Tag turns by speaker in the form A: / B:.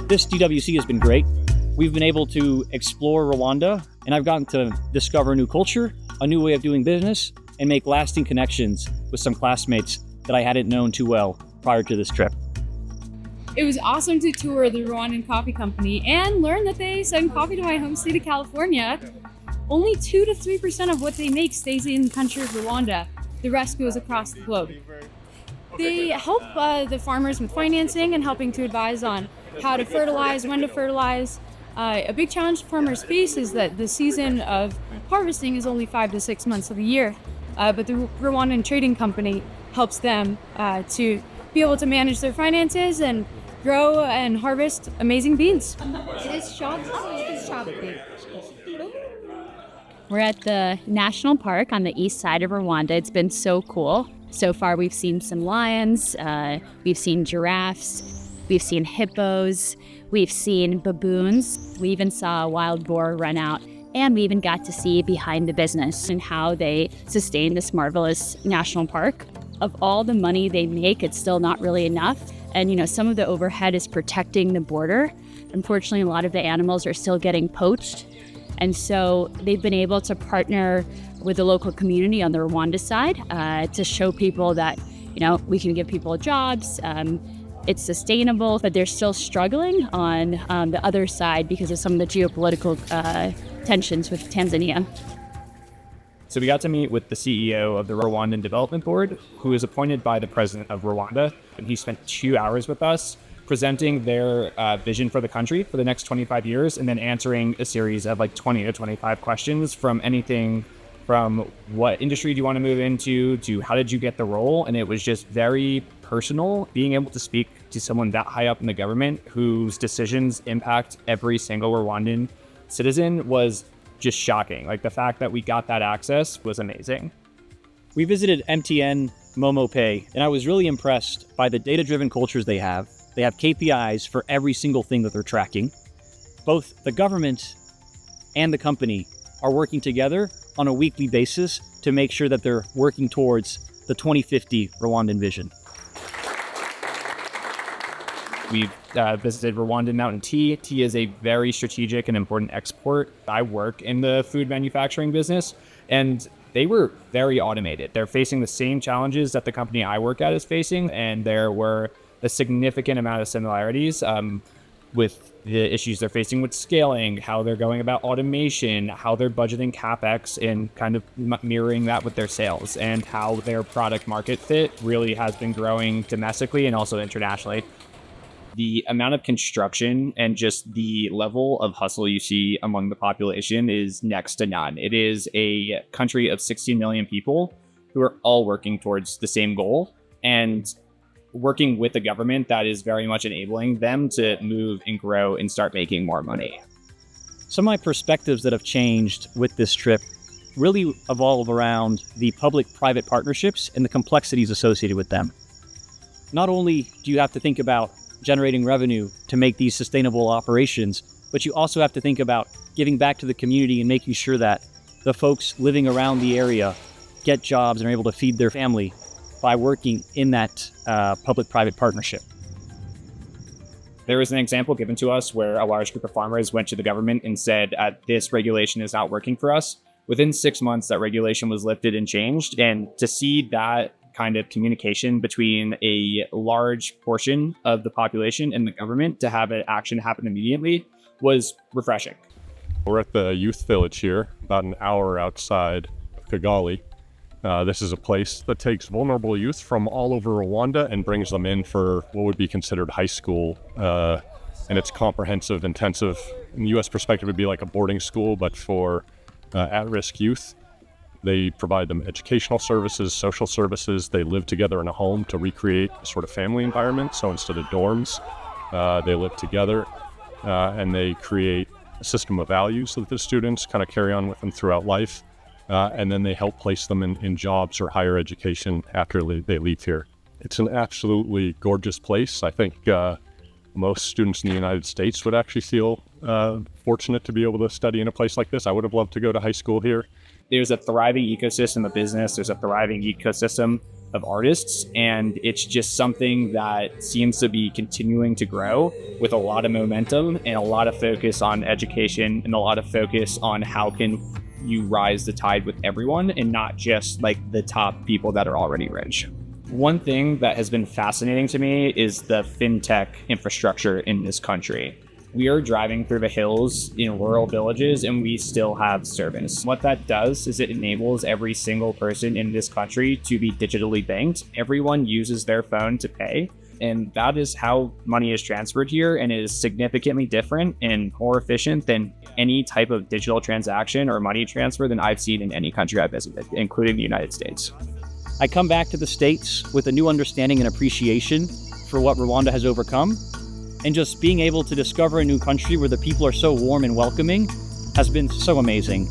A: This DWC has been great. We've been able to explore Rwanda, and I've gotten to discover a new culture, a new way of doing business, and make lasting connections with some classmates that I hadn't known too well prior to this trip.
B: It was awesome to tour the Rwandan coffee company and learn that they send coffee to my home state of California. Only 2 to 3% of what they make stays in the country of Rwanda. The rest goes across the globe. They help the farmers with financing and helping to advise on how to fertilize, when to fertilize. A big challenge farmers face is that the season of harvesting is only 5 to 6 months of the year. But the Rwandan Trading Company helps them to be able to manage their finances and grow and harvest amazing beans.
C: We're at the national park on the east side of Rwanda. It's been so cool. So far, we've seen some lions, we've seen giraffes, we've seen hippos, we've seen baboons. We even saw a wild boar run out, and we even got to see behind the business and how they sustain this marvelous national park. Of all the money they make, it's still not really enough. And some of the overhead is protecting the border. Unfortunately, a lot of the animals are still getting poached. And so they've been able to partner with the local community on the Rwanda side to show people that, we can give people jobs, it's sustainable, but they're still struggling on the other side because of some of the geopolitical tensions with Tanzania.
D: So we got to meet with the CEO of the Rwandan Development Board, who is appointed by the president of Rwanda. And he spent 2 hours with us presenting their vision for the country for the next 25 years, and then answering a series of 20 to 25 questions from anything from what industry do you want to move into to how did you get the role. And it was just very personal. Being able to speak to someone that high up in the government whose decisions impact every single Rwandan citizen was just shocking. The fact that we got that access was amazing.
A: We visited MTN Momo Pay, and I was really impressed by the data-driven cultures they have. They have KPIs for every single thing that they're tracking. Both the government and the company are working together on a weekly basis to make sure that they're working towards the 2050 Rwandan vision.
D: We've visited Rwandan Mountain Tea. Tea is a very strategic and important export. I work in the food manufacturing business, and they were very automated. They're facing the same challenges that the company I work at is facing, and there were a significant amount of similarities with the issues they're facing with scaling, how they're going about automation, how they're budgeting CapEx and kind of mirroring that with their sales, and how their product market fit really has been growing domestically and also internationally. The amount of construction and just the level of hustle you see among the population is next to none. It is a country of 60 million people who are all working towards the same goal and working with a government that is very much enabling them to move and grow and start making more money.
A: Some of my perspectives that have changed with this trip really evolve around the public-private partnerships and the complexities associated with them. Not only do you have to think about generating revenue to make these sustainable operations, but you also have to think about giving back to the community and making sure that the folks living around the area get jobs and are able to feed their family by working in that public-private partnership.
D: There was an example given to us where a large group of farmers went to the government and said, this regulation is not working for us. Within 6 months, that regulation was lifted and changed. And to see that kind of communication between a large portion of the population and the government to have an action happen immediately was refreshing.
E: We're at the youth village here, about an hour outside of Kigali. This is a place that takes vulnerable youth from all over Rwanda and brings them in for what would be considered high school. And it's comprehensive, intensive. In the U.S. perspective, it would be like a boarding school, but for at-risk youth. They provide them educational services, social services. They live together in a home to recreate a sort of family environment. So instead of dorms, they live together and they create a system of values that the students kind of carry on with them throughout life. And then they help place them in jobs or higher education after they leave here. It's an absolutely gorgeous place. I think most students in the United States would actually feel fortunate to be able to study in a place like this. I would have loved to go to high school here.
D: There's a thriving ecosystem of business. There's a thriving ecosystem of artists, and it's just something that seems to be continuing to grow with a lot of momentum and a lot of focus on education and a lot of focus on how can you rise the tide with everyone and not just like the top people that are already rich. One thing that has been fascinating to me is the fintech infrastructure in this country. We are driving through the hills in rural villages and we still have service. What that does is it enables every single person in this country to be digitally banked. Everyone uses their phone to pay. And that is how money is transferred here, and it is significantly different and more efficient than any type of digital transaction or money transfer than I've seen in any country I've visited, including the United States.
A: I come back to the States with a new understanding and appreciation for what Rwanda has overcome. And just being able to discover a new country where the people are so warm and welcoming has been so amazing.